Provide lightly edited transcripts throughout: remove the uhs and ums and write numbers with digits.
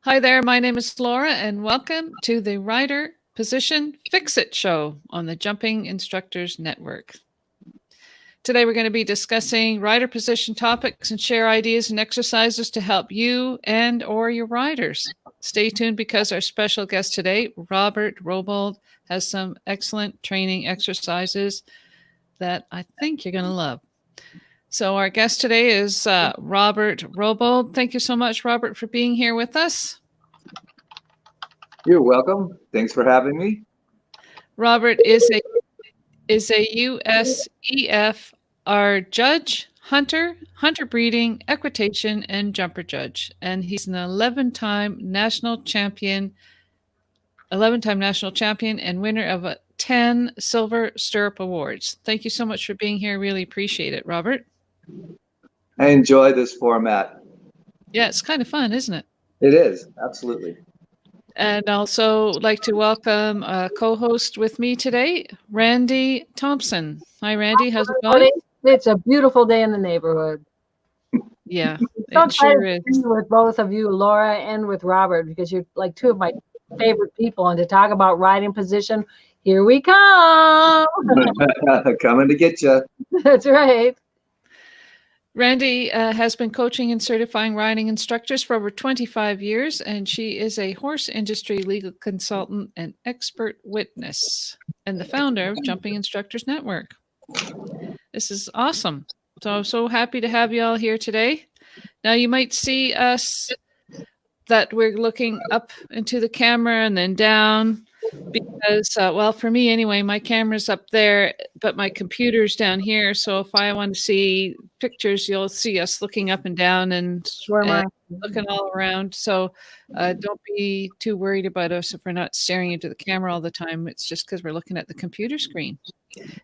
Hi there, my name is Laura, and welcome to the Rider Position Fix-It show on the Jumping Instructors Network. Today we're going to be discussing rider position topics and share ideas and exercises to help you and or your riders. Stay tuned because our special guest today, Robert Robold, has some excellent training exercises that I think you're going to love. So our guest today is Robert Robold. Thank you so much, Robert, for being here with us. You're welcome. Thanks for having me. Robert is a USEF judge, hunter breeding, equitation, and jumper judge, and he's an 11-time national champion and winner of 10 Silver Stirrup Awards. Thank you so much for being here. Really appreciate it, Robert. I enjoy this format. Yeah, it's kind of fun, isn't it? It is, absolutely. And also like to welcome a co-host with me today, Randy Thompson. Hi, Randy. How's it going? It's a beautiful day in the neighborhood. Yeah, So it sure is. excited to be with both of you, Laura and with Robert, because you're like two of my favorite people. And to talk about riding position, here we come. Coming to get you. That's right. Randy has been coaching and certifying riding instructors for over 25 years, and she is a horse industry legal consultant and expert witness, and the founder of Jumping Instructors Network. This is awesome. So happy to have you all here today. Now you might see us that we're looking up into the camera and then down because, well, for me anyway, my camera's up there, but my computer's down here. So if I want to see pictures, you'll see us looking up and down and looking all around. So don't be too worried about us if we're not staring into the camera all the time. It's just because we're looking at the computer screen.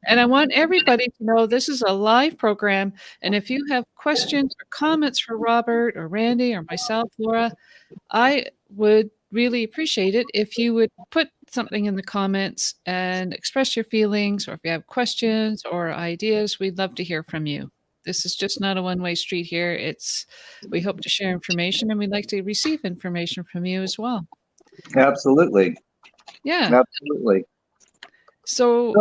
And I want everybody to know this is a live program. And if you have questions or comments for Robert or Randy or myself, Laura, I would really appreciate it if you would put something in the comments and express your feelings, or if you have questions or ideas, we'd love to hear from you. This is just not a one-way street here. We hope to share information, and we'd like to receive information from you as well. Absolutely. Yeah. Absolutely. So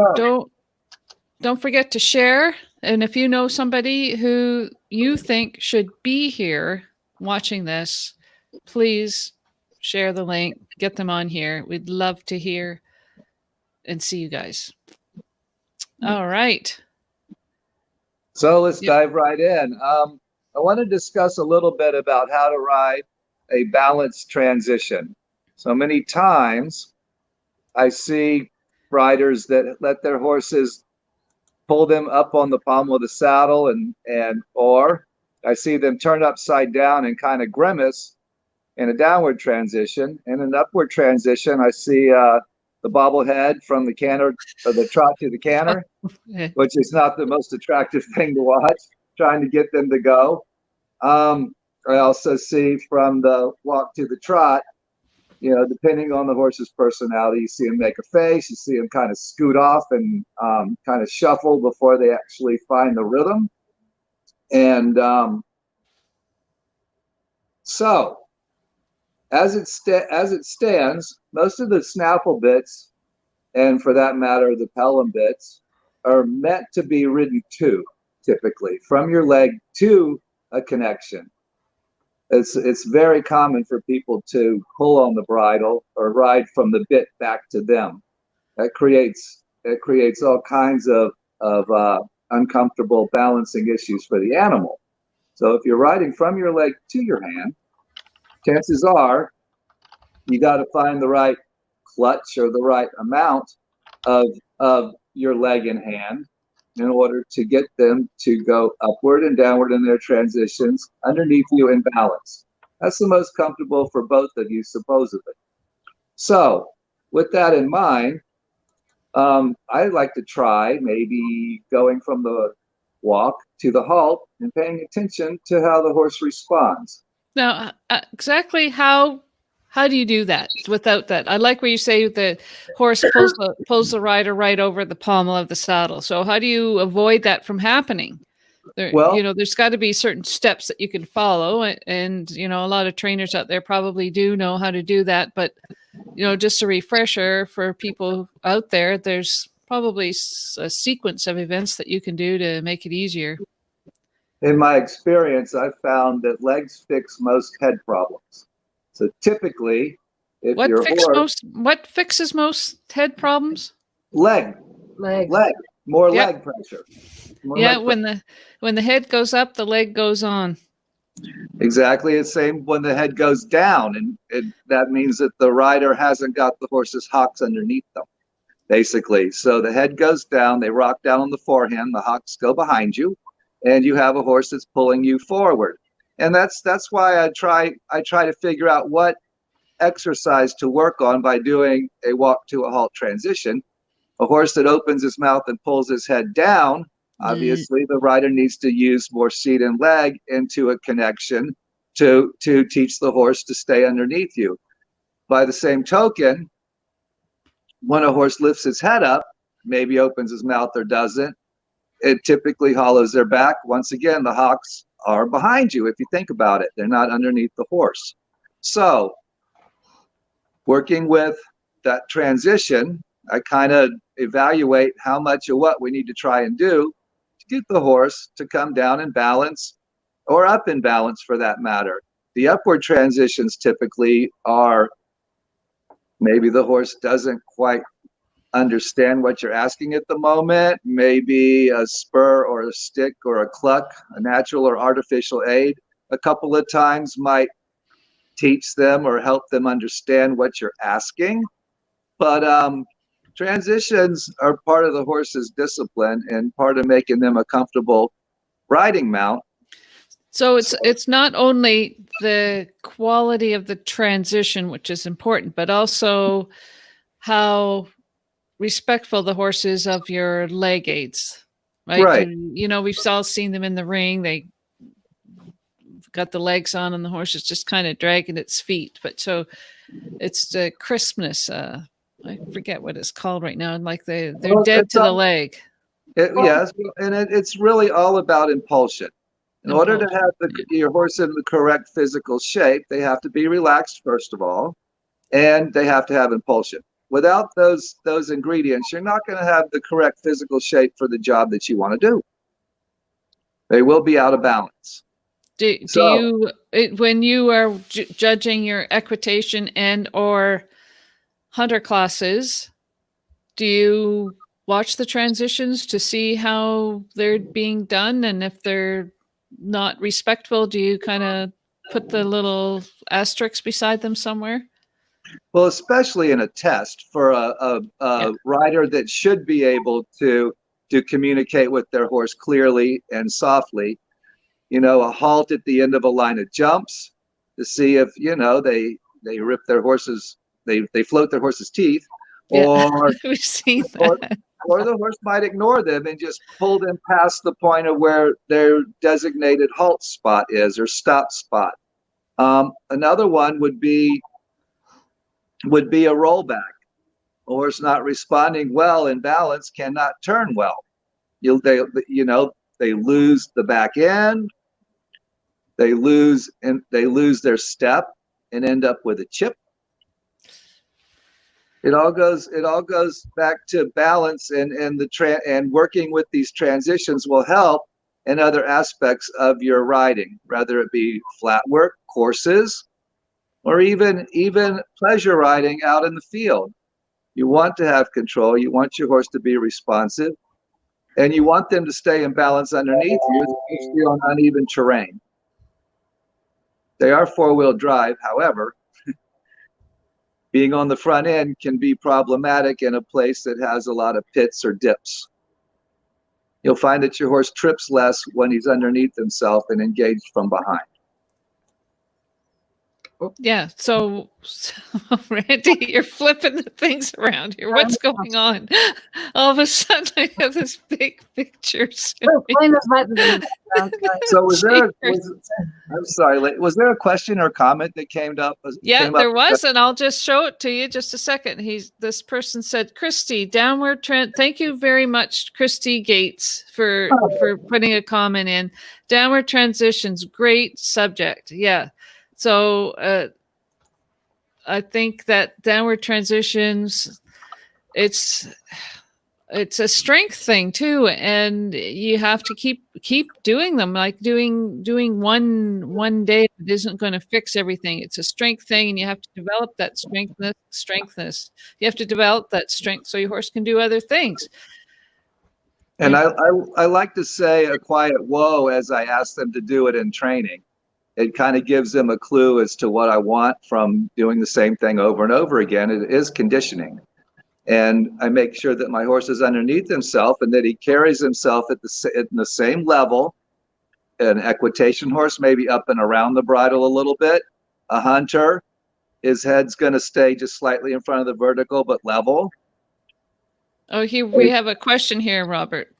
don't forget to share. And if you know somebody who you think should be here watching this, please share the link, get them on here. We'd love to hear and see you guys. All right. So let's dive right in. I want to discuss a little bit about how to ride a balanced transition. So many times I see riders that let their horses pull them up on the pommel of the saddle or I see them turn upside down and kind of grimace in a downward transition. In an upward transition, I see the bobblehead from the canter or the trot to the canter, which is not the most attractive thing to watch, trying to get them to go. I also see from the walk to the trot, depending on the horse's personality, you see them make a face, you see them kind of scoot off and kind of shuffle before they actually find the rhythm. And so as it stands, most of the snaffle bits, and for that matter, the pelham bits, are meant to be ridden to, typically, from your leg to a connection. It's very common for people to pull on the bridle or ride from the bit back to them. That creates all kinds of uncomfortable balancing issues for the animal. So if you're riding from your leg to your hand, chances are you got to find the right clutch or the right amount of your leg and hand in order to get them to go upward and downward in their transitions underneath you in balance. That's the most comfortable for both of you, supposedly. So with that in mind, I'd like to try maybe going from the walk to the halt and paying attention to how the horse responds. Now, exactly how do you do that without that? I like where you say the horse pulls the rider right over the pommel of the saddle. So how do you avoid that from happening? There, Well, there's got to be certain steps that you can follow, and a lot of trainers out there probably do know how to do that. But just a refresher for people out there, there's probably a sequence of events that you can do to make it easier. in my experience, I've found that legs fix most head problems. So typically, if your horse What fixes most head problems? leg, Legs. more Yep. leg pressure. More Yeah, leg when the head goes up, the leg goes on. Exactly the same when the head goes down, and that means that the rider hasn't got the horse's hocks underneath them, basically. So the head goes down, they rock down on the forehand, the hocks go behind you, and you have a horse that's pulling you forward. And that's why I try to figure out what exercise to work on by doing a walk to a halt transition. A horse that opens his mouth and pulls his head down, obviously the rider needs to use more seat and leg into a connection to teach the horse to stay underneath you. By the same token, when a horse lifts his head up, maybe opens his mouth or doesn't, it typically hollows their back. Once again, the hocks are behind you. If you think about it, they're not underneath the horse. So working with that transition, I kind of evaluate how much of what we need to try and do to get the horse to come down in balance, or up in balance for that matter. The upward transitions typically are maybe the horse doesn't quite understand what you're asking at the moment. Maybe a spur or a stick or a cluck, a natural or artificial aid, a couple of times might teach them or help them understand what you're asking. But transitions are part of the horse's discipline and part of making them a comfortable riding mount. So it's not only the quality of the transition, which is important, but also how respectful the horse is of your leg aids, right? Right. We've all seen them in the ring. They got the legs on and the horse is just kind of dragging its feet. But so it's the crispness. I forget what it's called right now. Like they're dead to the leg. Yes, and it's really all about impulsion. In order to have your horse in the correct physical shape, they have to be relaxed, first of all, and they have to have impulsion. Without those ingredients, you're not going to have the correct physical shape for the job that you want to do. They will be out of balance. When you are judging your equitation and or hunter classes, do you watch the transitions to see how they're being done? And if they're not respectful, do you kind of put the little asterisks beside them somewhere? Well, especially in a test for a rider that should be able to communicate with their horse clearly and softly. A halt at the end of a line of jumps to see if they rip their horses, they float their horse's teeth, or we've seen that. Or the horse might ignore them and just pull them past the point of where their designated halt spot is or stop spot. Another one would be a rollback. A horse not responding well in balance cannot turn well. They lose the back end, they lose their step and end up with a chip. It all goes back to balance, and working with these transitions will help in other aspects of your riding, whether it be flat work, courses, or even pleasure riding out in the field. You want to have control, you want your horse to be responsive, and you want them to stay in balance underneath you, especially on uneven terrain. They are four-wheel drive, however. Being on the front end can be problematic in a place that has a lot of pits or dips. You'll find that your horse trips less when he's underneath himself and engaged from behind. Yeah. So Randy, you're flipping the things around here. What's going on? All of a sudden, I have this big picture. Explain this button in the background. So I'm sorry, was there a question or comment that came up? Yeah, there was, and I'll just show it to you just a second. This person said, Christy, downward trend. Thank you very much, Christy Gates, for putting a comment in. Downward transitions, great subject. Yeah. So I think that downward transitions, it's a strength thing too, and you have to keep doing them. Like doing one day isn't going to fix everything. It's a strength thing, and you have to develop that strengthness. You have to develop that strength so your horse can do other things. And I like to say a quiet whoa as I ask them to do it in training. It kind of gives them a clue as to what I want from doing the same thing over and over again. It is conditioning. And I make sure that my horse is underneath himself and that he carries himself at the same level. An equitation horse, maybe up and around the bridle a little bit. A hunter, his head's going to stay just slightly in front of the vertical, but level. Oh, we have a question here, Robert.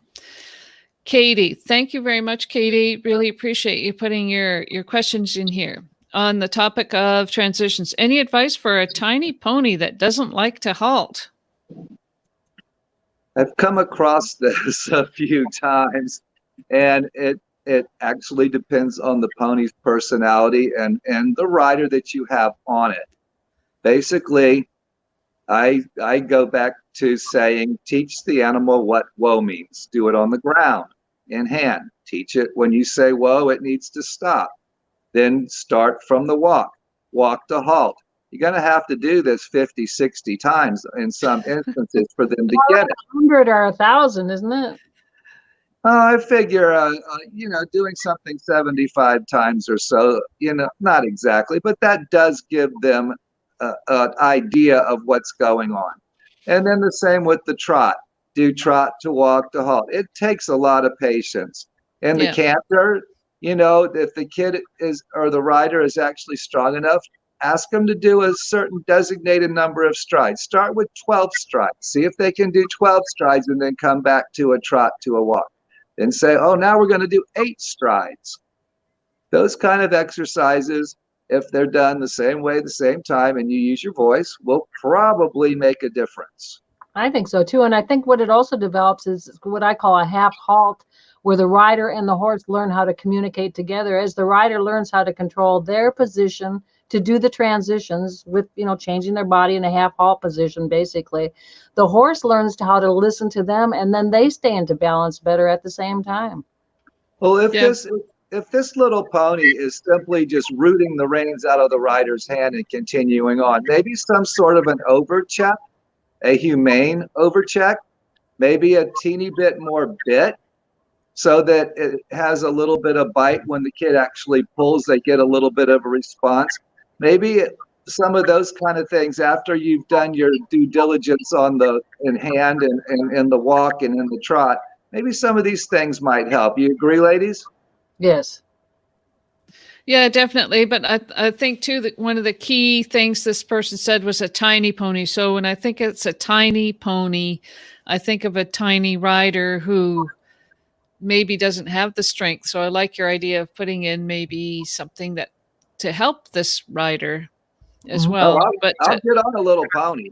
Katie, thank you very much, Katie. Really appreciate you putting your questions in here. On the topic of transitions, any advice for a tiny pony that doesn't like to halt? I've come across this a few times, and it actually depends on the pony's personality and the rider that you have on it. Basically, I go back to saying, teach the animal what whoa means. Do it on the ground, in hand. Teach it when you say whoa, it needs to stop. Then start from the walk to halt. You're going to have to do this 50, 60 times in some instances for them to get it. 100 or 1,000, isn't it? I figure, doing something 75 times or so, not exactly, but that does give them an idea of what's going on. And then the same with the trot. Do trot to walk to halt. It takes a lot of patience. And the canter, if the kid or the rider is actually strong enough, ask them to do a certain designated number of strides. Start with 12 strides. See if they can do 12 strides and then come back to a trot, to a walk. Then say, oh, now we're going to do 8 strides. Those kind of exercises, if they're done the same way, the same time, and you use your voice, will probably make a difference. I think so too. And I think what it also develops is what I call a half halt, where the rider and the horse learn how to communicate together. As the rider learns how to control their position to do the transitions with, changing their body in a half halt position, basically, the horse learns how to listen to them, and then they stay into balance better at the same time. Well, if this little pony is simply just rooting the reins out of the rider's hand and continuing on, maybe some sort of an overcheck, a humane overcheck, maybe a teeny bit more bit, so that it has a little bit of bite when the kid actually pulls, they get a little bit of a response. Maybe some of those kind of things after you've done your due diligence in hand and in the walk and in the trot, maybe some of these things might help. You agree, ladies? Yes. Yeah, definitely. But I think too that one of the key things this person said was a tiny pony. So when I think it's a tiny pony, I think of a tiny rider who maybe doesn't have the strength. So I like your idea of putting in maybe something that to help this rider as well. I'll get on a little pony.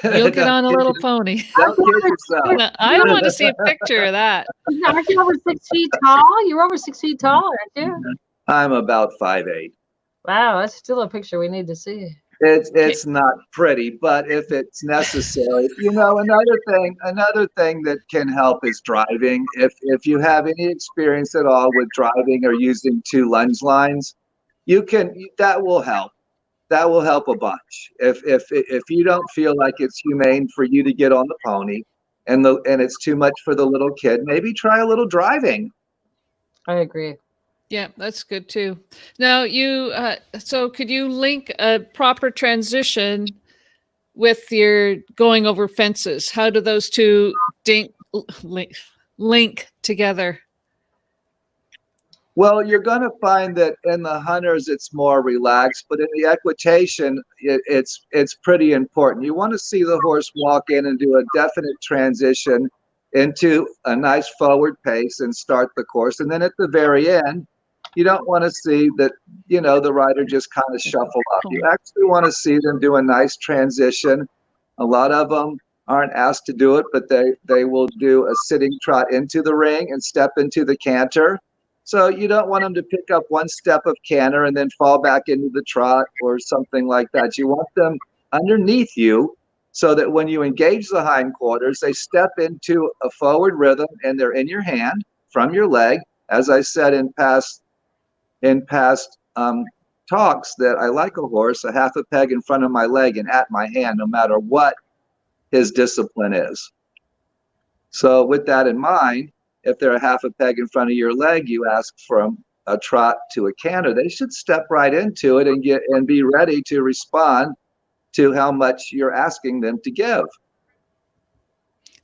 You'll get on a little pony. Don't kid yourself. I want to see a picture of that. Aren't you over 6 feet tall? You're over 6 feet tall, aren't you? I'm about 5'8". Wow, that's still a picture we need to see. It's not pretty, but if it's necessary, another thing that can help is driving. If you have any experience at all with driving or using 2 lunge lines, that will help. That will help a bunch. If you don't feel like it's humane for you to get on the pony and it's too much for the little kid, maybe try a little driving. I agree. Yeah, that's good too. Now so could you link a proper transition with your going over fences? How do those two link together? Well, you're going to find that in the hunters it's more relaxed, but in the equitation it's pretty important. You want to see the horse walk in and do a definite transition into a nice forward pace and start the course, and then at the very end, you don't want to see that, you know, the rider just kind of shuffle up. You actually want to see them do a nice transition. A lot of them aren't asked to do it, but they will do a sitting trot into the ring and step into the canter. So you don't want them to pick up one step of canter and then fall back into the trot or something like that. You want them underneath you so that when you engage the hindquarters, they step into a forward rhythm and they're in your hand from your leg. As I said in past talks, that I like a horse a half a peg in front of my leg and at my hand, no matter what his discipline is. So with that in mind, if they're a half a peg in front of your leg, you ask from a trot to a canter, they should step right into it and be ready to respond to how much you're asking them to give.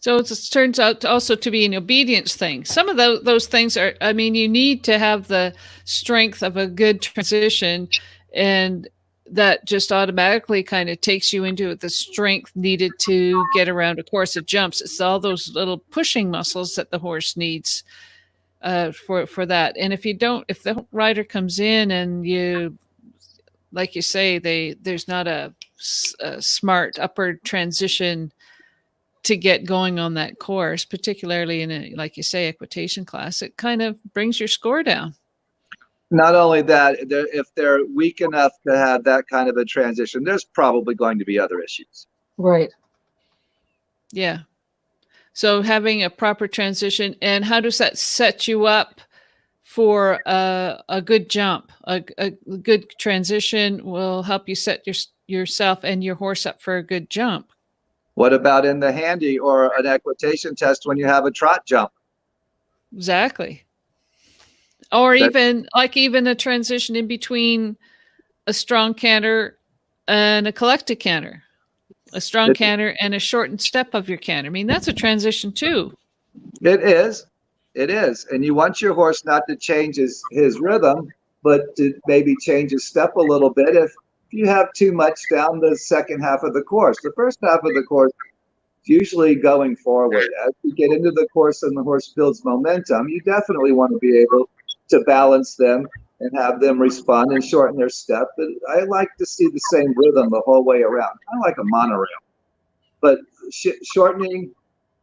So it turns out also to be an obedience thing. Some of those things are, I mean, you need to have the strength of a good transition, and that just automatically kind of takes you into the strength needed to get around a course of jumps. It's all those little pushing muscles that the horse needs for that. And if the rider comes in and you, like you say, there's not a smart upward transition to get going on that course, particularly in a, like you say, equitation class, it kind of brings your score down. Not only that, if they're weak enough to have that kind of a transition, there's probably going to be other issues. Right. Yeah. So having a proper transition, and how does that set you up for a good jump? A good transition will help you set yourself and your horse up for a good jump. What about in the handy or an equitation test when you have a trot jump? Exactly. Or even a transition in between a strong canter and a collected canter, a strong canter and a shortened step of your canter. I mean, that's a transition too. It is. And you want your horse not to change his rhythm, but to maybe change his step a little bit if you have too much down the second half of the course. The first half of the course is usually going forward. As you get into the course and the horse builds momentum, you definitely want to be able to balance them and have them respond and shorten their step. But I like to see the same rhythm the whole way around, kind of like a monorail. But shortening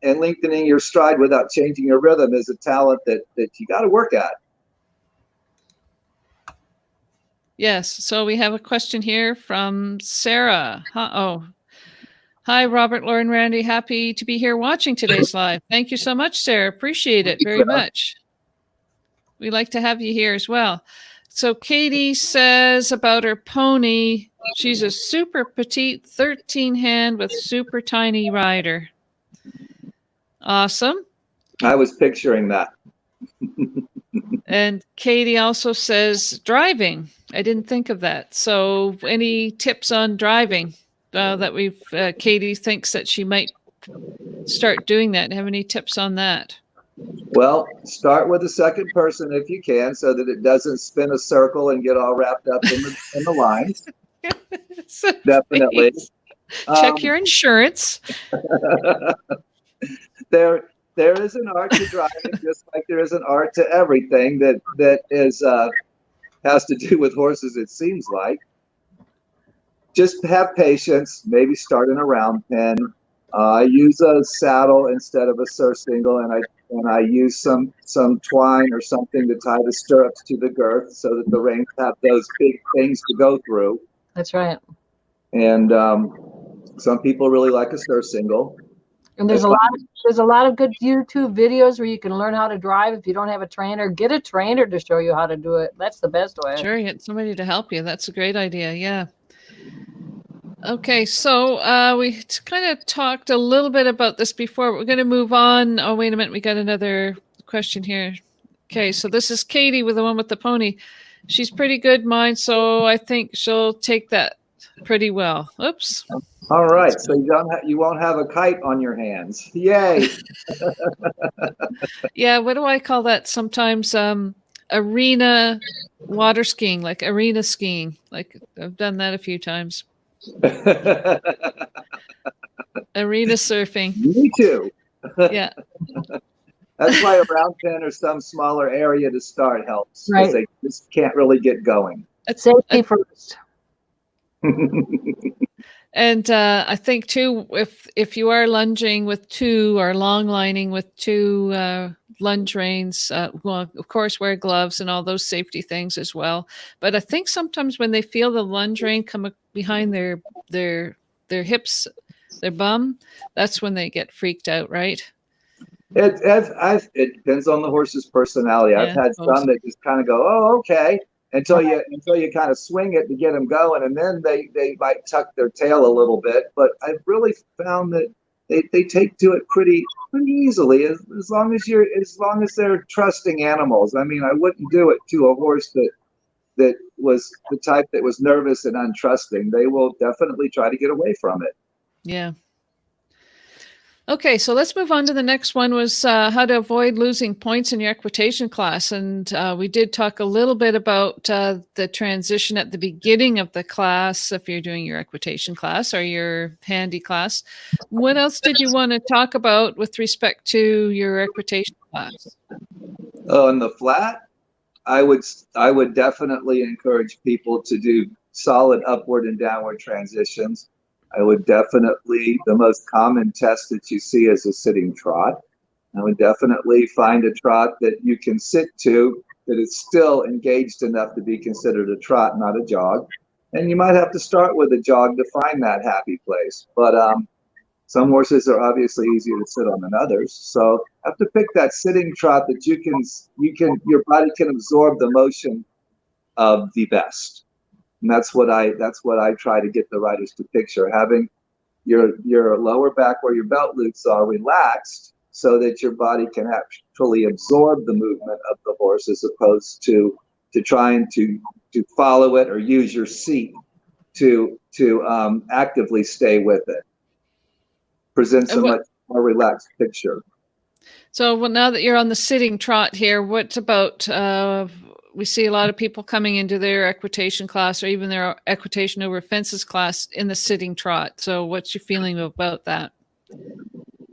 and lengthening your stride without changing your rhythm is a talent that you got to work at. Yes. So we have a question here from Sarah. Hi, Robert, Lauren, Randy. Happy to be here watching today's live. Thank you so much, Sarah. Appreciate it very much. We like to have you here as well. So Katie says about her pony, she's a super petite 13 hand with super tiny rider. Awesome. I was picturing that. And Katie also says driving. I didn't think of that. So any tips on driving that Katie thinks that she might start doing that? Have any tips on that? Well, start with the second person if you can, so that it doesn't spin a circle and get all wrapped up in the lines. Definitely. Check your insurance. There is an art to driving, just like there is an art to everything that is has to do with horses. It seems like. Just have patience. Maybe start in a round pen. I use a saddle instead of a surcingle, and I use some twine or something to tie the stirrups to the girth so that the reins have those big things to go through. That's right. And some people really like a surcingle. And there's a lot of good YouTube videos where you can learn how to drive. If you don't have a trainer, get a trainer to show you how to do it. That's the best way. Sure, get somebody to help you. That's a great idea. Yeah. Okay, so we kind of talked a little bit about this before. We're going to move on. Oh, wait a minute. We got another question here. Okay, so this is Katie with the one with the pony. She's pretty good, mine, so I think she'll take that pretty well. Oops. All right, so you won't have a kite on your hands. Yay! Yeah, what do I call that? Sometimes arena water skiing, like arena skiing. Like I've done that a few times. Arena surfing. Me too. Yeah. That's why a round pen or some smaller area to start helps, because Right. they just can't really get going. Safety first. And I think too, if you are lunging with two or long lining with two lunge reins, well, of course, wear gloves and all those safety things as well. But I think sometimes when they feel the lunge rein come behind their hips, their bum, that's when they get freaked out, right? It depends on the horse's personality. I've Yeah. had some that just kind of go, oh, okay, until you kind of swing it to get them going, and then they might tuck their tail a little bit. But I've really found that they take to it pretty easily, as long as they're trusting animals. I mean, I wouldn't do it to a horse that was the type that was nervous and untrusting. They will definitely try to get away from it. Yeah. Okay, so let's move on to the next one, was how to avoid losing points in your equitation class. And we did talk a little bit about the transition at the beginning of the class, if you're doing your equitation class or your handy class. What else did you want to talk about with respect to your equitation class? On the flat, I would definitely encourage people to do solid upward and downward transitions. I would definitely, the most common test that you see is a sitting trot. I would definitely find a trot that you can sit to that is still engaged enough to be considered a trot, not a jog. And you might have to start with a jog to find that happy place. But some horses are obviously easier to sit on than others. So have to pick that sitting trot that your body can absorb the motion of the best. And that's what I try to get the riders to picture, having your lower back where your belt loops are relaxed so that your body can actually absorb the movement of the horse, as opposed to trying to follow it or use your seat to actively stay with it. Presents a much more relaxed picture. So, well, now that you're on the sitting trot here, what about, we see a lot of people coming into their equitation class or even their equitation over fences class in the sitting trot. So what's your feeling about that?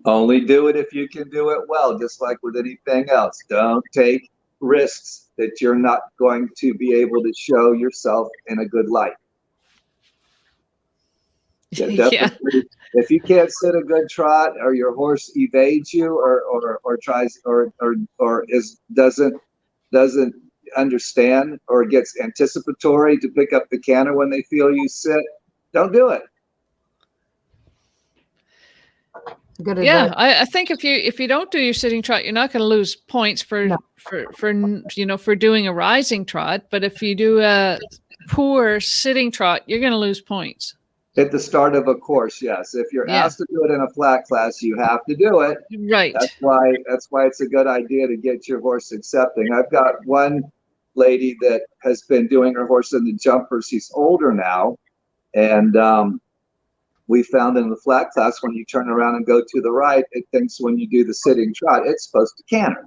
Only do it if you can do it well, just like with anything else. Don't take risks that you're not going to be able to show yourself in a good light. Yeah, definitely. Yeah. If you can't sit a good trot, or your horse evades you, or tries or doesn't understand, or gets anticipatory to pick up the canter when they feel you sit, don't do it. Good advice. Yeah, I think if you don't do your sitting trot, you're not going to lose points for doing a rising trot. But if you do a poor sitting trot, you're going to lose points. At the start of a course, yes. If you're asked to do it in a flat class, you have to do it. Right. That's why it's a good idea to get your horse accepting. I've got one lady that has been doing her horse in the jumper. She's older now, and we found in the flat class, when you turn around and go to the right, it thinks when you do the sitting trot, it's supposed to canter.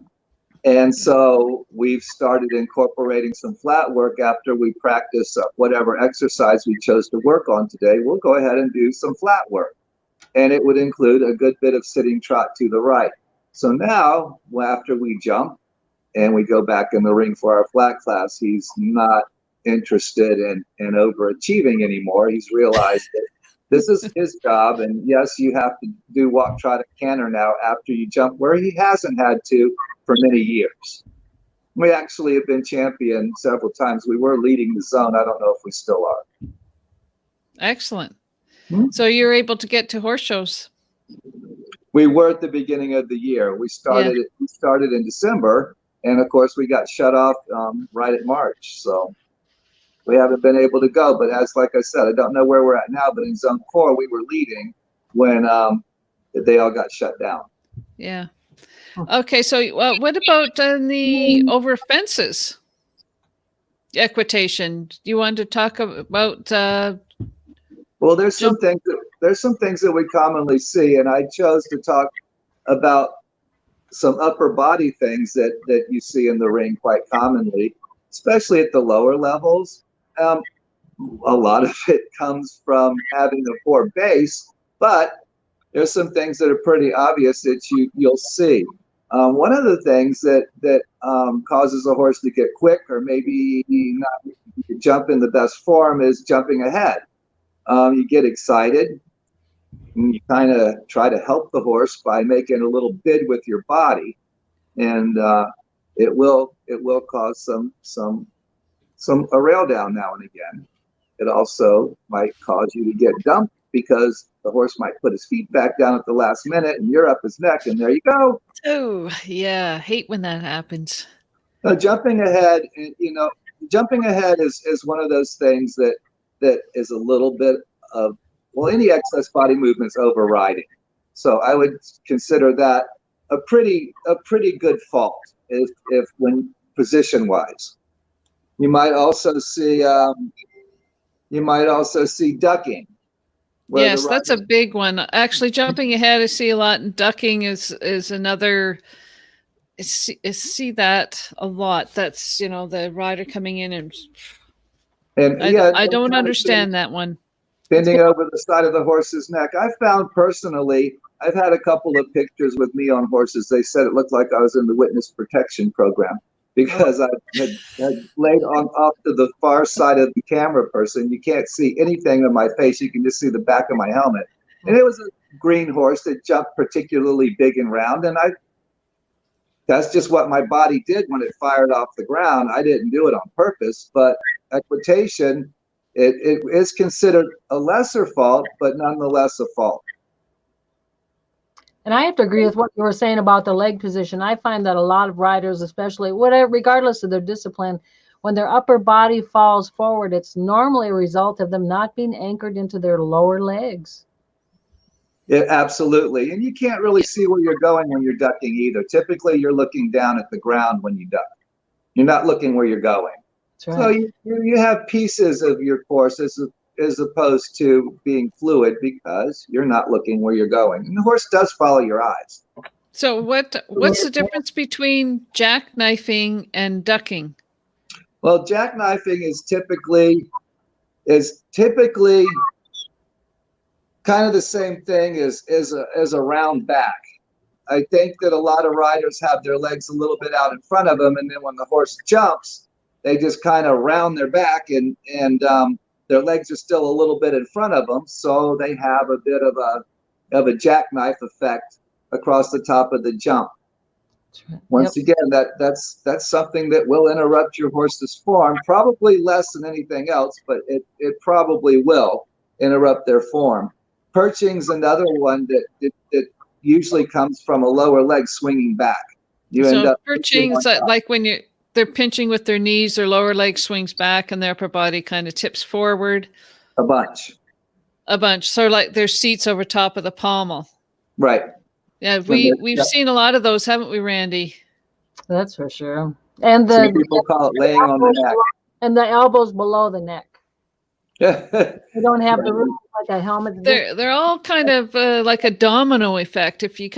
And so we've started incorporating some flat work after we practice whatever exercise we chose to work on today. We'll go ahead and do some flat work. And it would include a good bit of sitting trot to the right. So now, after we jump and we go back in the ring for our flat class, he's not interested in overachieving anymore. He's realized that this is his job. And yes, you have to do walk, trot, and canter now after you jump, where he hasn't had to for many years. We actually have been champion several times. We were leading the zone. I don't know if we still are. Excellent. So you're able to get to horse shows. We were at the beginning of the year. We started in December, and of course we got shut off right at March. So we haven't been able to go. But like I said, I don't know where we're at now, but in zone 4 we were leading when they all got shut down. Yeah. Okay, so what about the over fences equitation? Do you want to talk about? Well, there's some things that we commonly see, and I chose to talk about some upper body things that you see in the ring quite commonly, especially at the lower levels. A lot of it comes from having a poor base, but there's some things that are pretty obvious that you'll see. One of the things that causes a horse to get quick or maybe not jump in the best form is jumping ahead. You get excited and you kind of try to help the horse by making a little bid with your body, and it will cause some a rail down now and again. It also might cause you to get dumped because the horse might put his feet back down at the last minute and you're up his neck, and there you go. Oh, yeah. Hate when that happens. Jumping ahead, jumping ahead is one of those things that is a little bit of, well, any excess body movement's overriding. So I would consider that a pretty good fault if when position wise. You might also see ducking. Yes, that's a big one. Actually, jumping ahead, I see a lot, and ducking is another. See that a lot. That's, the rider coming in and I don't understand that one. Bending over the side of the horse's neck. I found personally, I've had a couple of pictures with me on horses. They said it looked like I was in the witness protection program because I had laid off to the far side of the camera person. You can't see anything on my face. You can just see the back of my helmet. And it was a green horse that jumped particularly big and round. And that's just what my body did when it fired off the ground. I didn't do it on purpose, but equitation, it is considered a lesser fault, but nonetheless a fault. And I have to agree with what you were saying about the leg position. I find that a lot of riders, especially regardless of their discipline, when their upper body falls forward, it's normally a result of them not being anchored into their lower legs. Yeah, absolutely. And you can't really see where you're going when you're ducking either. Typically, you're looking down at the ground when you duck. You're not looking where you're going. That's right. So you have pieces of your course as opposed to being fluid because you're not looking where you're going. And the horse does follow your eyes. So what's the difference between jackknifing and ducking? Well, jackknifing is typically kind of the same thing as a round back. I think that a lot of riders have their legs a little bit out in front of them, and then when the horse jumps, they just kind of round their back, and their legs are still a little bit in front of them, so they have a bit of a jackknife effect across the top of the jump. Once again, that's something that will interrupt your horse's form, probably less than anything else, but it probably will interrupt their form. Perching's another one that usually comes from a lower leg swinging back. You end up perching's like when they're pinching with their knees, their lower leg swings back and their upper body kind of tips forward. A bunch. So like there's seats over top of the pommel. Right. Yeah, we've seen a lot of those, haven't we, Randy? That's for sure. And people call it laying on the neck. And the elbows below the neck. Yeah. You don't have the room like a helmet. They're all kind of like a domino effect. If you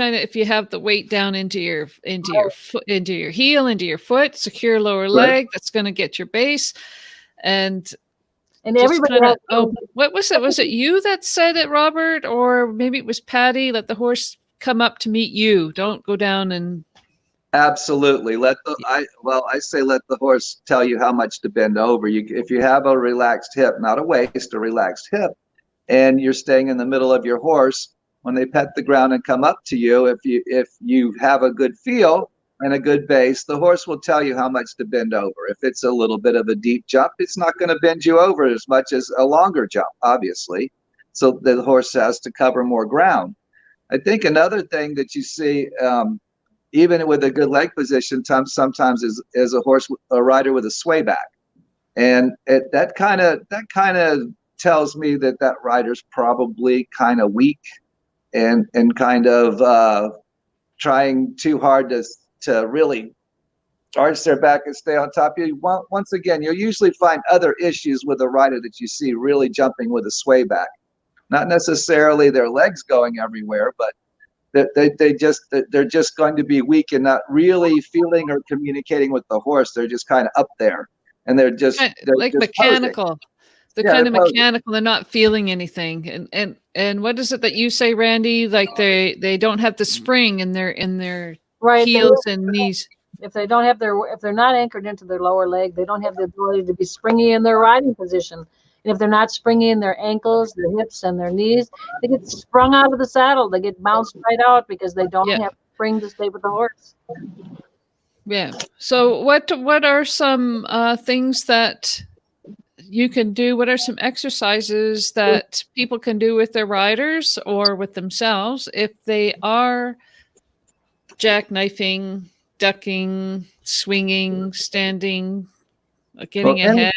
have the weight down into your foot, into your heel, into your foot, secure lower leg, that's going to get your base. And everybody what was it? Was it you that said it, Robert? Or maybe it was Patty? Let the horse come up to meet you. Don't go down and. Absolutely. I say let the horse tell you how much to bend over. If you have a relaxed hip, not a waist, a relaxed hip, and you're staying in the middle of your horse, when they pet the ground and come up to you, if you have a good feel and a good base, the horse will tell you how much to bend over. If it's a little bit of a deep jump, it's not going to bend you over as much as a longer jump, obviously. So the horse has to cover more ground. I think another thing that you see, even with a good leg position, sometimes is a rider with a sway back, and that kind of tells me that rider's probably kind of weak and kind of trying too hard to really arch their back and stay on top of you. Once again, you'll usually find other issues with a rider that you see really jumping with a sway back, not necessarily their legs going everywhere, but they're just going to be weak and not really feeling or communicating with the horse. They're just kind of up there, and they're Like just mechanical. posing. They're Yeah, kind of they're posing. mechanical. They're not feeling anything. And what is it that you say, Randy? Like they don't have the spring in their Right. heels and knees. If they don't have if they're not anchored into their lower leg, they don't have the ability to be springy in their riding position. And if they're not springy in their ankles, their hips, and their knees, they get sprung out of the saddle. They get bounced right out because they don't have spring to stay with the horse. Yeah. So what are some things that you can do? What are some exercises that people can do with their riders or with themselves if they are jackknifing, ducking, swinging, standing, getting ahead?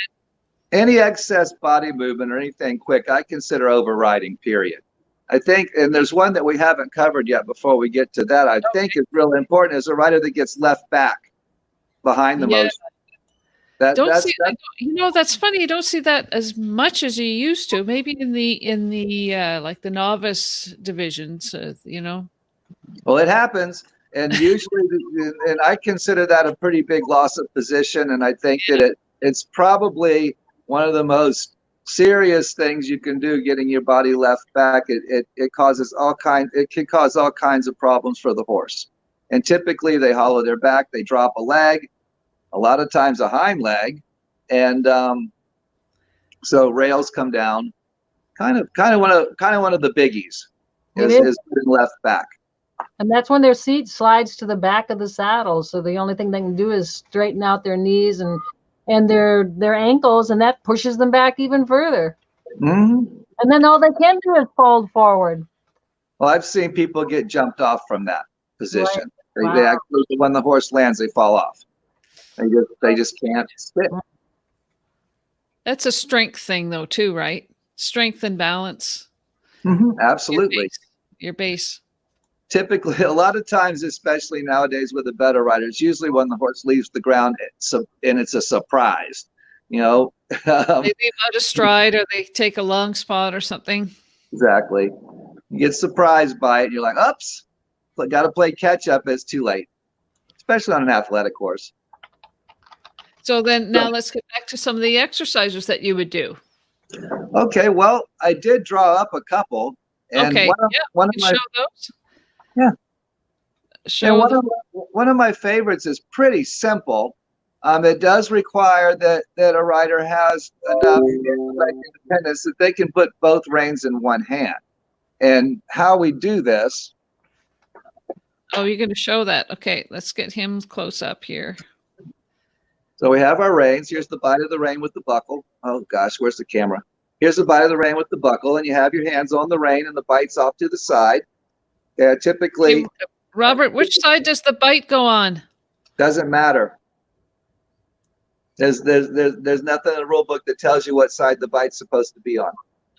Any excess body movement or anything quick, I consider overriding, period. I think, and there's one that we haven't covered yet before we get to that, I think is really important, is a rider that gets left back behind the motion. That's funny. You don't see that as much as you used to. Maybe in the like the novice divisions, Well, it happens, and usually, and I consider that a pretty big loss of position, and I think that it's probably one of the most serious things you can do, getting your body left back. It can cause all kinds of problems for the horse. And typically they hollow their back, they drop a leg, a lot of times a hind leg, and so rails come down. Kind of one of the biggies is putting left back. And that's when their seat slides to the back of the saddle. So the only thing they can do is straighten out their knees and their ankles, and that pushes them back even further. Mm-hmm. And then all they can do is fold forward. Well, I've seen people get jumped off from that position. Right. They actually, when the horse lands, they fall off. They just can't sit. That's a strength thing, though, too, right? Strength and balance. Mm-hmm. Absolutely. Your base. Typically, a lot of times, especially nowadays with the better riders, usually when the horse leaves the ground, and it's a surprise. They leave out a stride, or they take a long spot or something. Exactly. You get surprised by it, and you're like, oops, got to play catch up. It's too late, especially on an athletic horse. So then now let's get back to some of the exercises that you would do. Okay, well, I did draw up a couple. And okay, one of my, show those. Yeah. Show one of my favorites is pretty simple. It does require that a rider has enough independence that they can put both reins in one hand. And how we do this. Oh, you're going to show that. Okay, let's get him close up here. So we have our reins. Here's the bite of the rein with the buckle. Oh gosh, where's the camera? Here's the bite of the rein with the buckle, and you have your hands on the rein and the bite's off to the side. Typically, Robert, which side does the bite go on? Doesn't matter. There's nothing in the rule book that tells you what side the bite's supposed to be on.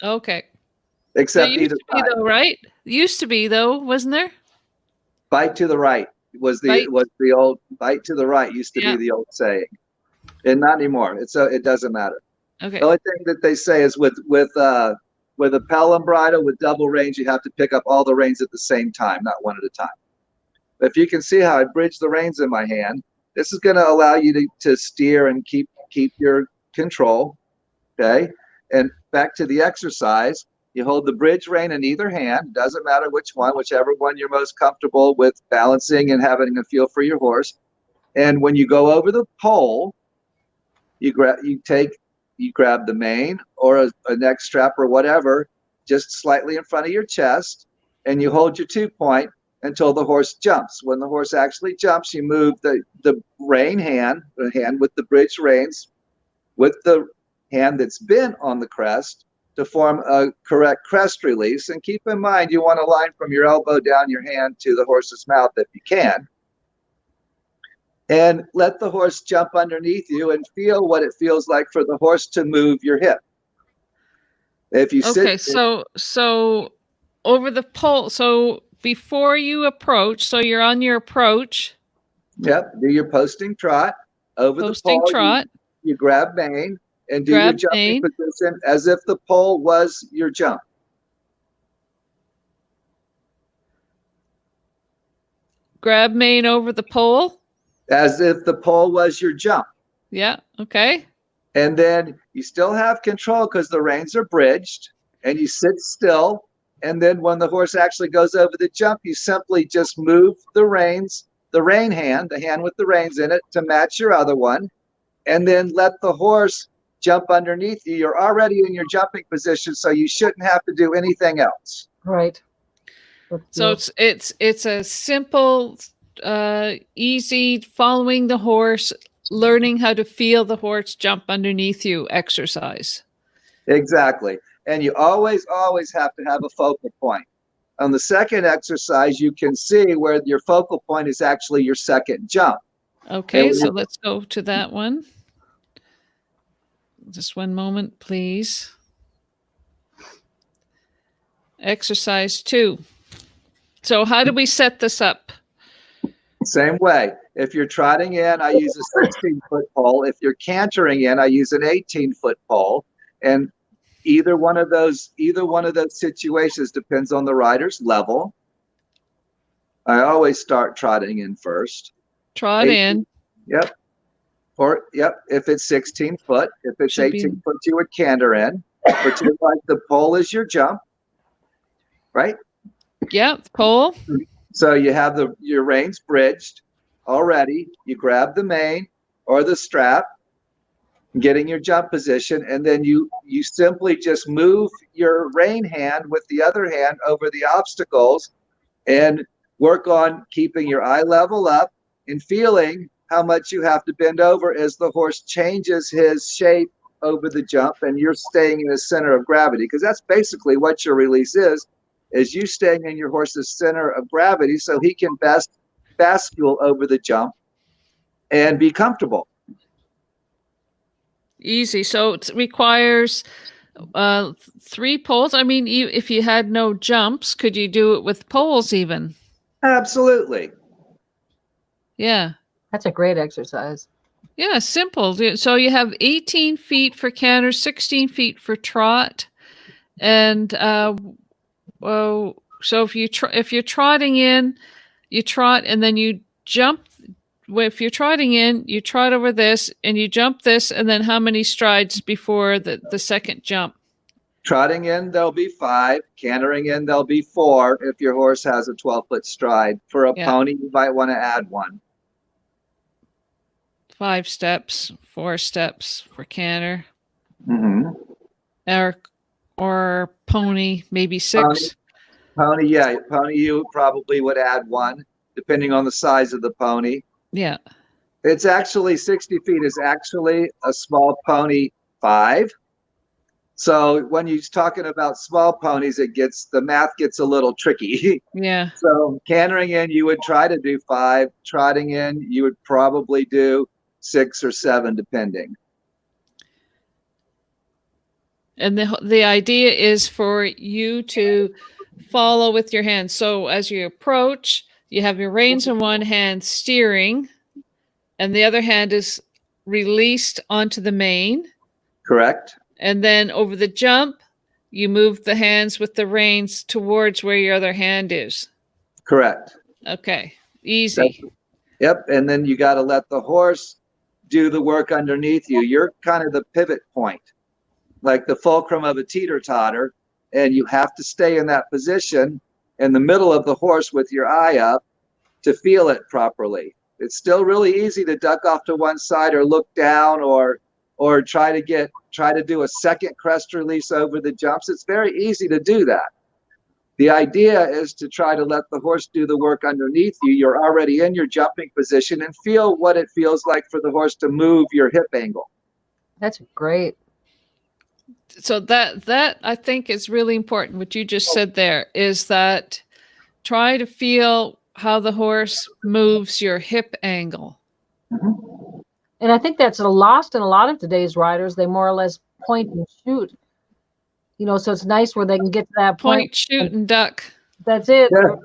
Okay. Except either side. Though, right? It used to be though, wasn't there? Bite to the right was the old bite to the right used to be the old saying, and not anymore. It doesn't matter. Okay. The only thing that they say is with a Pelham bridle with double reins, you have to pick up all the reins at the same time, not one at a time. But if you can see how I bridge the reins in my hand, this is going to allow you to steer and keep your control. Okay. And back to the exercise, you hold the bridge rein in either hand. Doesn't matter which one, whichever one you're most comfortable with balancing and having a feel for your horse. And when you go over the pole, you grab the mane or a neck strap or whatever, just slightly in front of your chest, and you hold your 2-point until the horse jumps. When the horse actually jumps, you move the rein hand, the hand with the bridge reins, with the hand that's been on the crest to form a correct crest release. And keep in mind, you want to line from your elbow down your hand to the horse's mouth if you can. And let the horse jump underneath you and feel what it feels like for the horse to move your hip. If you so over the pole, so before you approach, so you're on your approach. Yep, do your posting trot over the pole. Trot. You grab mane and do your jumping position as if the pole was your jump. grab mane over the pole. as if the pole was your jump. Yeah. Okay. And then you still have control because the reins are bridged, and you sit still. And then when the horse actually goes over the jump, you simply just move the reins, the rein hand, the hand with the reins in it, to match your other one, and then let the horse jump underneath you. You're already in your jumping position, so you shouldn't have to do anything else. Right. So it's a simple, easy following the horse, learning how to feel the horse jump underneath you exercise. Exactly. And you always have to have a focal point. On the second exercise, you can see where your focal point is actually your second jump. Okay, so let's go to that one. Just one moment, please. Exercise 2. So how do we set this up? Same way. If you're trotting in, I use a 16-foot pole. If you're cantering in, I use an 18-foot pole. And either one of those situations depends on the rider's level. I always start trotting in first. Trot in. Yep. Or yep, if it's 16 foot. If it's 18 foot, you would canter in. Pretend like the pole is your jump, right? Yeah, pole. So you have your reins bridged already. You grab the mane or the strap, getting your jump position, and then you simply just move your rein hand with the other hand over the obstacles and work on keeping your eye level up and feeling how much you have to bend over as the horse changes his shape over the jump, and you're staying in the center of gravity, because that's basically what your release is you staying in your horse's center of gravity so he can best bascule over the jump and be comfortable. Easy. So it requires 3 poles. I mean, if you had no jumps, could you do it with poles even? Absolutely. Yeah. That's a great exercise. Yeah, simple. So you have 18 feet for canter, 16 feet for trot, and so if you're trotting in, you trot and then you jump. If you're trotting in, you trot over this and you jump this, and then how many strides before the second jump? Trotting in, there'll be 5. Cantering in, there'll be 4 if your horse has a 12-foot stride. For a pony, you might want to add 1. 5 steps, 4 steps for canter. Mm-hmm. Or pony, maybe 6. Pony, yeah. Pony, you probably would add 1, depending on the size of the pony. Yeah. It's actually 60 feet is actually a small pony 5. So when you're talking about small ponies, the math gets a little tricky. Yeah. So cantering in, you would try to do 5. Trotting in, you would probably do 6 or 7, depending. And the idea is for you to follow with your hands. So as you approach, you have your reins in one hand steering, and the other hand is released onto the mane. Correct. And then over the jump, you move the hands with the reins towards where your other hand is. Correct. Okay. Easy. Yep. And then you got to let the horse do the work underneath you. You're kind of the pivot point, like the fulcrum of a teeter-totter, and you have to stay in that position in the middle of the horse with your eye up to feel it properly. It's still really easy to duck off to one side or look down or try to do a second crest release over the jumps. It's very easy to do that. The idea is to try to let the horse do the work underneath you. You're already in your jumping position, and feel what it feels like for the horse to move your hip angle. That's great. So that I think is really important. What you just said there is that try to feel how the horse moves your hip angle. Mm-hmm. And I think that's lost in a lot of today's riders. They more or less point and shoot. So it's nice where they can get to that point, shoot, and duck. That's it. Yeah.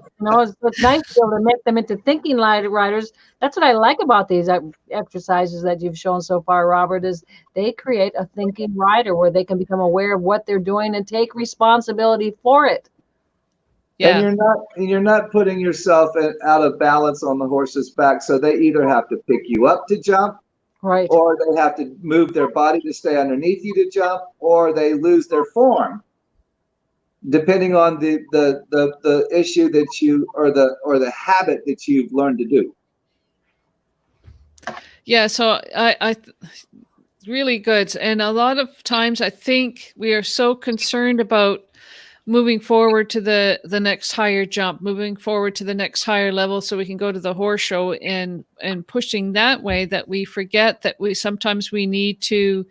It's nice to be able to make them into thinking riders. That's what I like about these exercises that you've shown so far, Robert, is they create a thinking rider where they can become aware of what they're doing and take responsibility for it. Yeah. And you're not putting yourself out of balance on the horse's back. So they either have to pick you up to jump, Right. or they have to move their body to stay underneath you to jump, or they lose their form, depending on the issue that you or the habit that you've learned to do. Yeah, so I really good. And a lot of times I think we are so concerned about moving forward to the next higher jump, moving forward to the next higher level so we can go to the horse show and pushing that way, that we forget that we need to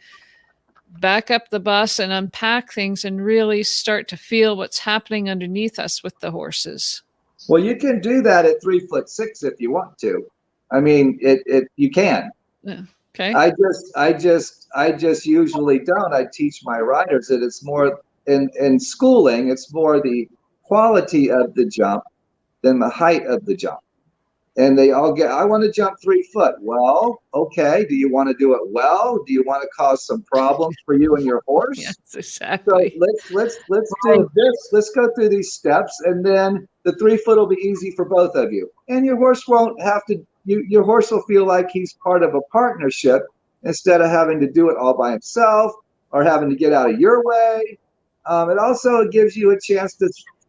back up the bus and unpack things and really start to feel what's happening underneath us with the horses. Well, you can do that at 3'6" if you want to. I mean, you can. Okay. I just usually don't. I teach my riders that it's more in schooling, it's more the quality of the jump than the height of the jump. And they all get, I want to jump 3 foot. Well, okay. Do you want to do it well? Do you want to cause some problems for you and your horse? Yes, exactly. So let's do this. Let's go through these steps, and then the 3 foot will be easy for both of you. And your horse won't have to. Your horse will feel like he's part of a partnership instead of having to do it all by himself or having to get out of your way. It also gives you a chance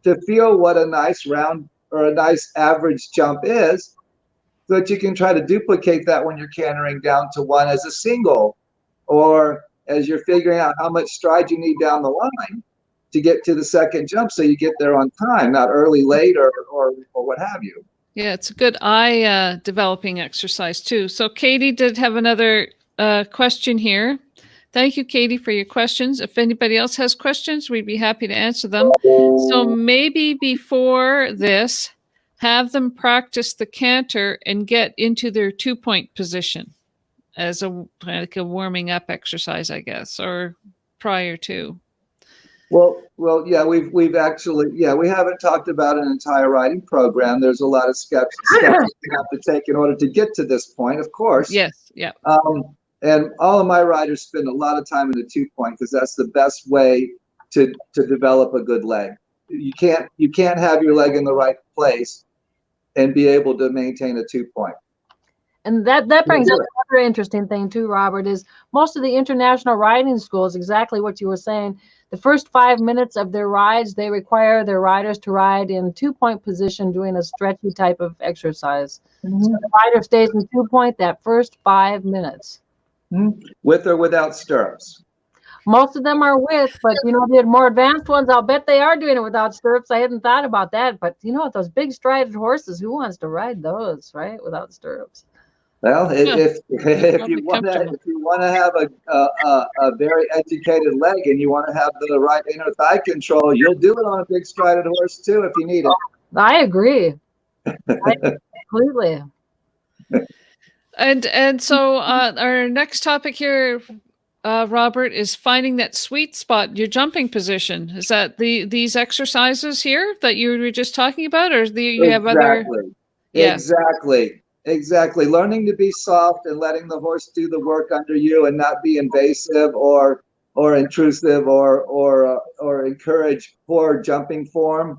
to feel what a nice round or a nice average jump is, so that you can try to duplicate that when you're cantering down to one as a single, or as you're figuring out how much stride you need down the line to get to the second jump, so you get there on time, not early, late, or what have you. Yeah, it's a good eye developing exercise too. So Katie did have another question here. Thank you, Katie, for your questions. If anybody else has questions, we'd be happy to answer them. So maybe before this, have them practice the canter and get into their 2-point position as like a warming up exercise, I guess, or prior to. Well, yeah, we've actually, we haven't talked about an entire riding program. There's a lot of steps you have to take in order to get to this point, of course. Yes, yeah. And all of my riders spend a lot of time in the 2-point because that's the best way to develop a good leg. You can't have your leg in the right place and be able to maintain a 2-point. And that brings up another interesting thing too, Robert, is most of the international riding schools, exactly what you were saying, the first 5 minutes of their rides, they require their riders to ride in 2-point position doing a stretchy type of exercise. Mm-hmm. So the rider stays in 2-point that first 5 minutes. Mm-hmm. With or without stirrups? Most of them are with, but the more advanced ones, I'll bet they are doing it without stirrups. I hadn't thought about that, but those big strided horses, who wants to ride those, right, without stirrups? Well, if you want to have a very educated leg and you want to have the right inner thigh control, you'll do it on a big strided horse too if you need it. I agree. Completely. And so our next topic here, Robert, is finding that sweet spot, your jumping position. Is that these exercises here that you were just talking about, or you have other? Yeah. Exactly. Learning to be soft and letting the horse do the work under you and not be invasive or intrusive or encourage poor jumping form.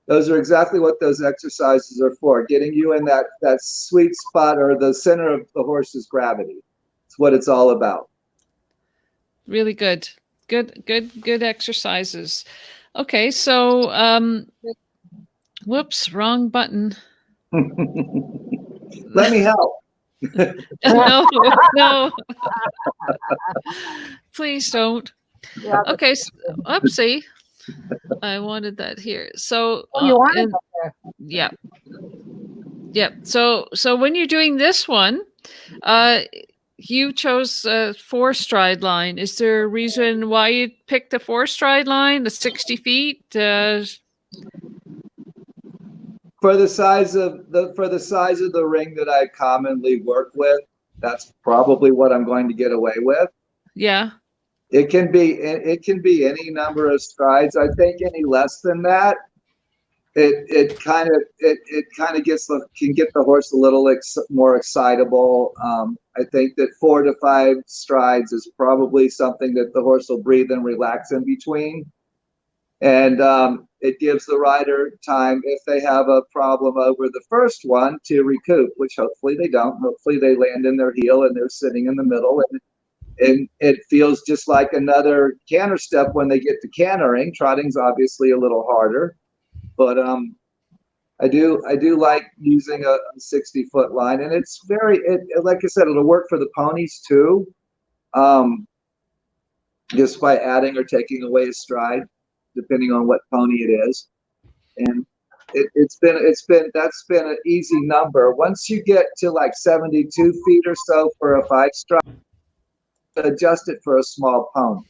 Those are exactly what those exercises are for, getting you in that sweet spot or the center of the horse's gravity. It's what it's all about. Really good exercises. Okay, so whoops, wrong button. Let me help. No. Please don't. Yeah, okay, so, oopsie. I wanted that here. So you wanted that there. Yeah. Yeah. So when you're doing this one, you chose a 4-stride line. Is there a reason why you picked the 4-stride line, the 60 feet? For the size of the ring that I commonly work with, that's probably what I'm going to get away with. Yeah. It can be any number of strides. I think any less than that, it kind of can get the horse a little more excitable. I think that 4 to 5 strides is probably something that the horse will breathe and relax in between. And it gives the rider time if they have a problem over the first one to recoup, which hopefully they don't. Hopefully they land in their heel and they're sitting in the middle, and it feels just like another canter step when they get to cantering. Trotting's obviously a little harder, but I do like using a 60-foot line, and it's like I said, it'll work for the ponies too, just by adding or taking away a stride, depending on what pony it is. And that's been an easy number. Once you get to like 72 feet or so for a 5-stride, adjust it for a small pony.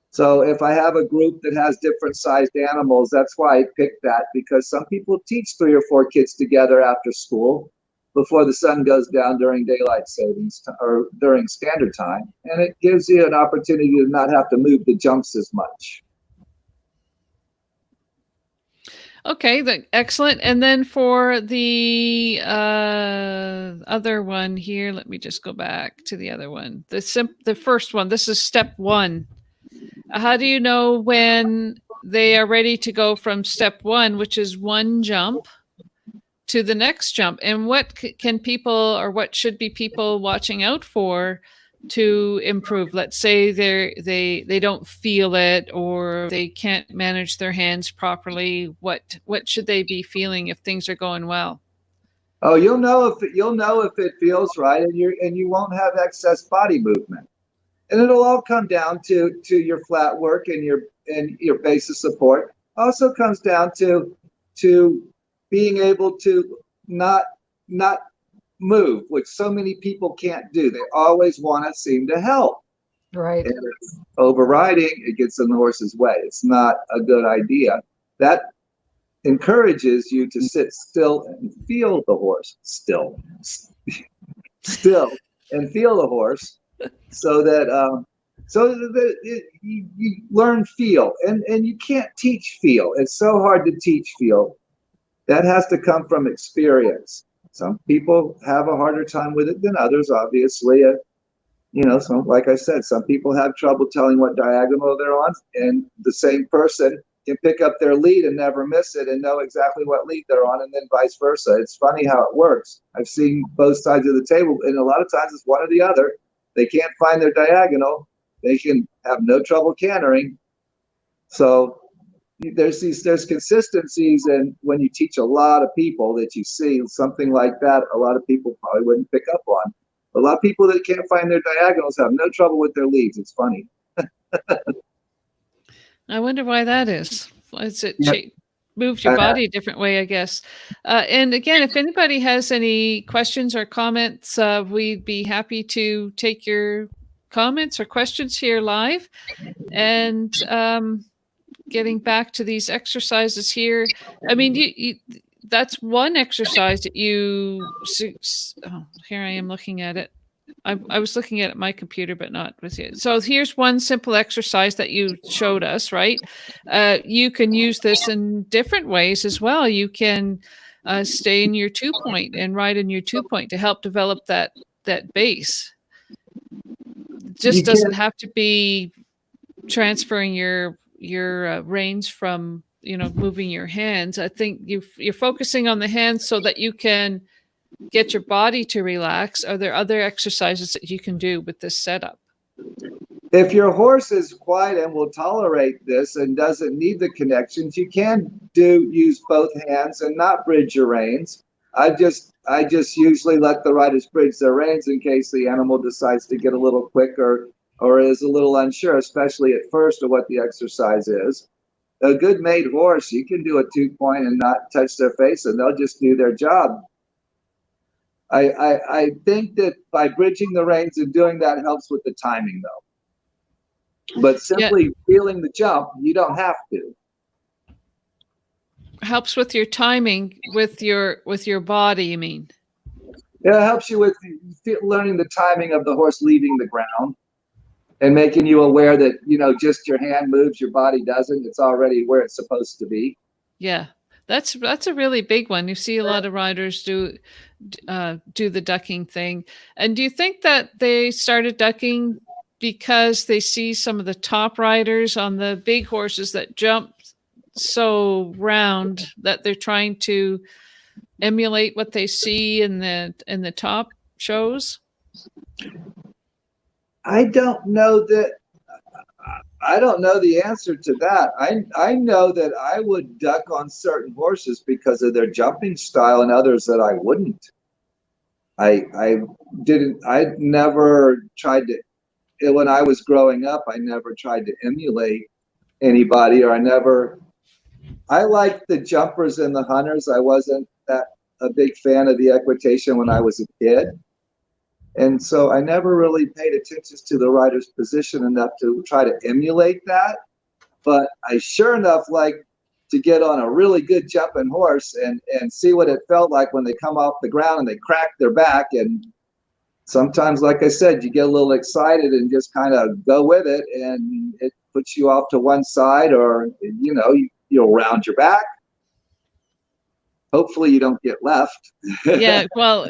So if I have a group that has different sized animals, that's why I picked that, because some people teach 3 or 4 kids together after school before the sun goes down during daylight savings or during standard time. And it gives you an opportunity to not have to move the jumps as much. Okay, excellent. And then for the other one here, let me just go back to the other one. The first one, this is step 1. How do you know when they are ready to go from step 1, which is 1 jump, to the next jump? And what can people, or what should be people watching out for to improve? Let's say they don't feel it, or they can't manage their hands properly. What should they be feeling if things are going well? Oh, you'll know if it feels right, and you won't have excess body movement. And it'll all come down to your flat work and your base of support. Also comes down to being able to not move, which so many people can't do. They always want to seem to help. Right. And it's overriding, it gets in the horse's way. It's not a good idea. That encourages you to sit still and feel the horse. Still and feel the horse. So that you learn feel, and you can't teach feel. It's so hard to teach feel. That has to come from experience. Some people have a harder time with it than others, obviously. Like I said, some people have trouble telling what diagonal they're on, and the same person can pick up their lead and never miss it and know exactly what lead they're on, and then vice versa. It's funny how it works. I've seen both sides of the table, and a lot of times it's one or the other. They can't find their diagonal. They can have no trouble cantering. So there's consistencies, and when you teach a lot of people that you see something like that, a lot of people probably wouldn't pick up on. A lot of people that can't find their diagonals have no trouble with their leads. It's funny. I wonder why that is. Is it Yep. moved your body a different way, I guess. And again, if anybody has any questions or comments, we'd be happy to take your comments or questions here live. And getting back to these exercises here, I mean, that's one exercise that here I am looking at it. I was looking at my computer, but not with you. So here's one simple exercise that you showed us, right? You can use this in different ways as well. You can stay in your 2-point and ride in your 2-point to help develop that base. It just doesn't have to be transferring your reins from moving your hands. I think you're focusing on the hands so that you can get your body to relax. Are there other exercises that you can do with this setup? If your horse is quiet and will tolerate this and doesn't need the connections, you can use both hands and not bridge your reins. I just usually let the riders bridge their reins in case the animal decides to get a little quick or is a little unsure, especially at first, of what the exercise is. A good made horse, you can do a 2-point and not touch their face, and they'll just do their job. I think that by bridging the reins and doing that helps with the timing, though. But simply feeling the jump, you don't have to. Helps with your timing, with your body, you mean? Yeah, it helps you with learning the timing of the horse leaving the ground and making you aware that, just your hand moves, your body doesn't. It's already where it's supposed to be. Yeah. That's a really big one. You see a lot of riders do the ducking thing. And do you think that they started ducking because they see some of the top riders on the big horses that jump so round that they're trying to emulate what they see in the top shows? I don't know that. I don't know the answer to that. I know that I would duck on certain horses because of their jumping style, and others that I wouldn't. I never tried to. When I was growing up, I never tried to emulate anybody, or I liked the jumpers and the hunters. I wasn't a big fan of the equitation when I was a kid. And so I never really paid attention to the rider's position enough to try to emulate that. But I sure enough like to get on a really good jumping horse and see what it felt like when they come off the ground and they crack their back. And sometimes, like I said, you get a little excited and just kind of go with it, and it puts you off to one side, or, you'll round your back. Hopefully you don't get left. Yeah, well,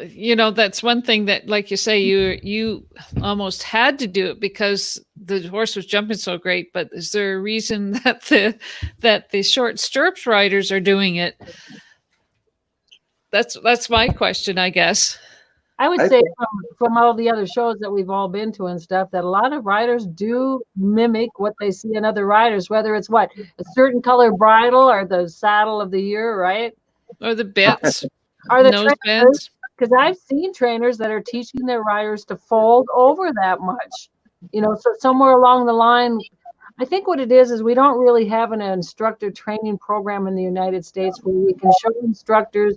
that's one thing that, like you say, you almost had to do it because the horse was jumping so great. But is there a reason that the short stirrups riders are doing it? That's my question, I guess. I would say from all the other shows that we've all been to and stuff, that a lot of riders do mimic what they see in other riders, whether it's a certain color bridle or the saddle of the year, right? Or the bits, or the nose bands. Because I've seen trainers that are teaching their riders to fold over that much. So somewhere along the line, I think what it is we don't really have an instructor training program in the United States where we can show instructors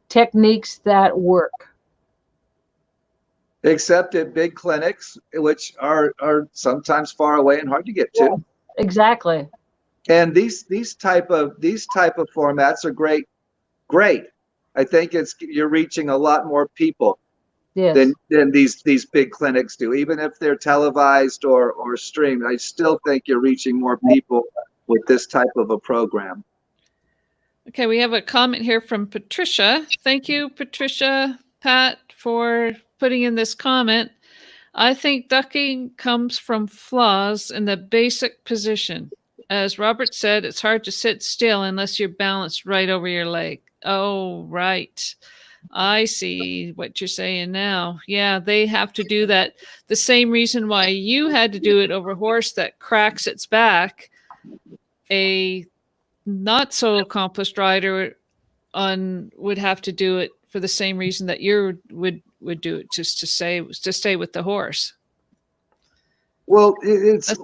techniques that work. Except at big clinics, which are sometimes far away and hard to get to. Yeah, exactly. And these type of formats are great. I think you're reaching a lot more people than these big clinics do. Even if they're televised or streamed, I still think you're reaching more people with this type of a program. Okay, we have a comment here from Patricia. Thank you, Patricia, Pat, for putting in this comment. I think ducking comes from flaws in the basic position. As Robert said, it's hard to sit still unless you're balanced right over your leg. Oh, right. I see what you're saying now. Yeah, they have to do that. The same reason why you had to do it over a horse that cracks its back. A not so accomplished rider would have to do it for the same reason that you would do it, just to stay with the horse. Well, it's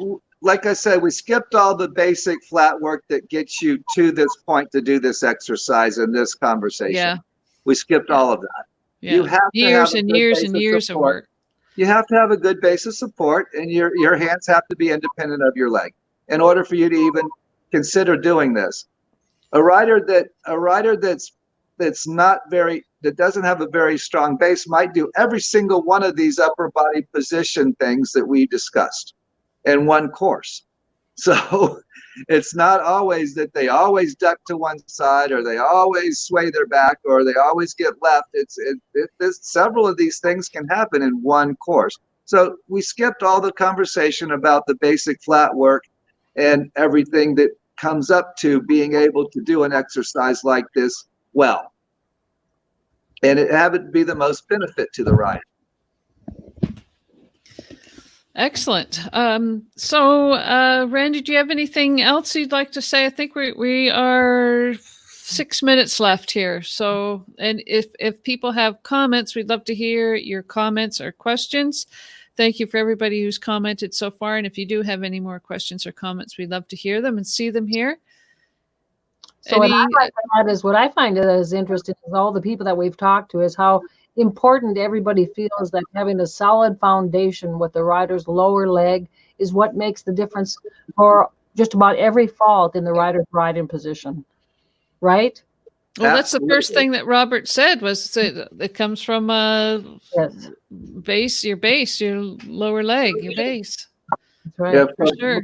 like I said, we skipped all the basic flat work that gets you to this point to do this exercise in this conversation. Yeah. We skipped all of that. Yeah. You have years and years and years of work. You have to have a good base of support, and your hands have to be independent of your leg in order for you to even consider doing this. A rider that doesn't have a very strong base might do every single one of these upper body position things that we discussed in one course. So it's not always that they always duck to one side, or they always sway their back, or they always get left. There's several of these things can happen in one course. So we skipped all the conversation about the basic flat work and everything that comes up to being able to do an exercise like this well, and have it be the most benefit to the rider. Excellent. So, Randy, do you have anything else you'd like to say? I think we are 6 minutes left here. So, and if people have comments, we'd love to hear your comments or questions. Thank you for everybody who's commented so far. And if you do have any more questions or comments, we'd love to hear them and see them here. So what I find is interesting is all the people that we've talked to is how important everybody feels that having a solid foundation with the rider's lower leg is what makes the difference for just about every fault in the rider's riding position, right? Well, that's the first thing that Robert said was that it comes from your lower leg, your base. That's right. Yeah, for sure.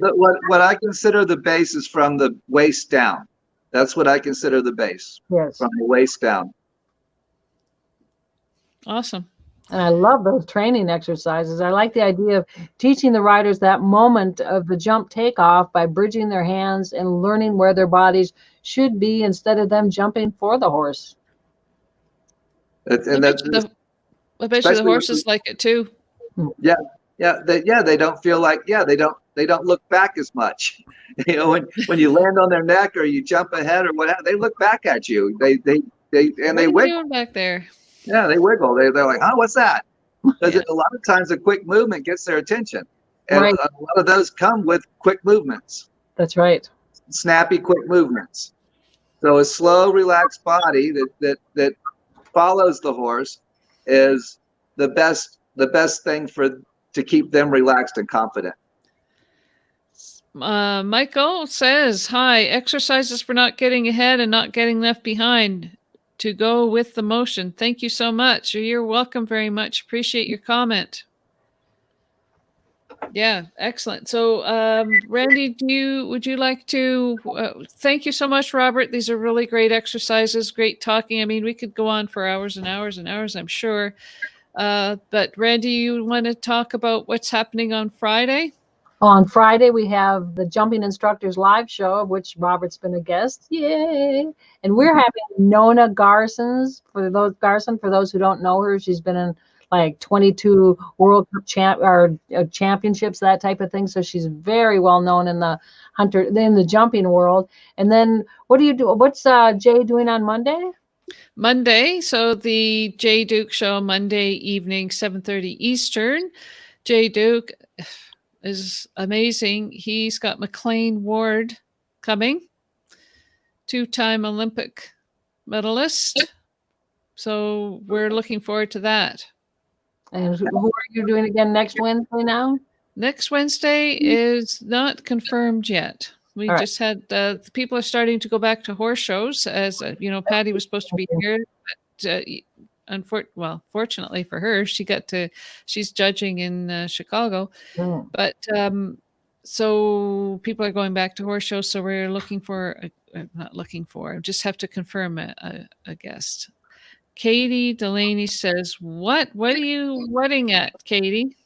What I consider the base is from the waist down. That's what I consider the base. Yes. From the waist down. Awesome. And I love those training exercises. I like the idea of teaching the riders that moment of the jump takeoff by bridging their hands and learning where their bodies should be instead of them jumping for the horse. I bet you the horses like it too. They don't feel like they don't look back as much. You know, when you land on their neck or you jump ahead or whatever, they look back at you. They wiggle back there. Yeah, they wiggle. They're like, oh, what's that? Because a lot of times a quick movement gets their attention, and a lot of those come with quick movements. That's right. Snappy, quick movements. So a slow, relaxed body that follows the horse is the best thing to keep them relaxed and confident. Michael says, hi, exercises for not getting ahead and not getting left behind to go with the motion. Thank you so much. You're welcome very much. Appreciate your comment. Yeah, excellent. So, Randy, would you like to, thank you so much, Robert. These are really great exercises, great talking. I mean, we could go on for hours and hours and hours, I'm sure. But Randy, you want to talk about what's happening on Friday? On Friday, we have the Jumping Instructors live show, of which Robert's been a guest. Yay! And we're having Nona Garson. For those who don't know her, she's been in like 22 World Cup championships, that type of thing. So she's very well known in the jumping world. And then what do you do? What's Jay doing on Monday? Monday, so the Jay Duke show, Monday evening, 7:30 Eastern. Jay Duke is amazing. He's got McLean Ward coming, 2-time Olympic medalist. So we're looking forward to that. And who are you doing again next Wednesday now? Next Wednesday is not confirmed yet. We just had, the people are starting to go back to horse shows, as Patty was supposed to be here, but fortunately for her, she's judging in Chicago. But so people are going back to horse shows. So we're just have to confirm a guest. Katie Delaney says, what are you wetting at, Katie?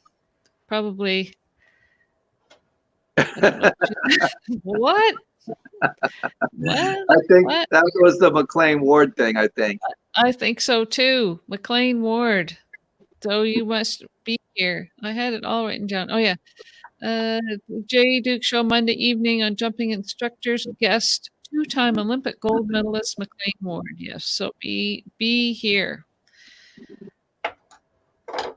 Probably. What? I think that was the McLean Ward thing, I think. I think so too. McLean Ward. So you must be here. I had it all written down. Oh yeah. Jay Duke show Monday evening on Jumping Instructors. Guest 2-time Olympic gold medalist McLean Ward. Yes. So be here.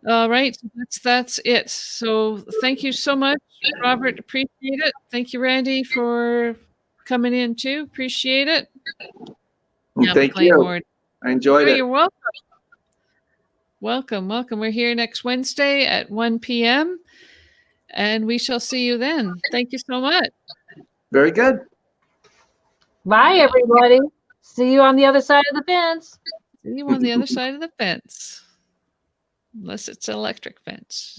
All right. That's it. So thank you so much, Robert. Appreciate it. Thank you, Randy, for coming in too. Appreciate it. Thank you. Ward. I enjoyed it. You're welcome. Welcome. We're here next Wednesday at 1 p.m. and we shall see you then. Thank you so much. Very good. Bye, everybody. See you on the other side of the fence. See you on the other side of the fence. Unless it's an electric fence.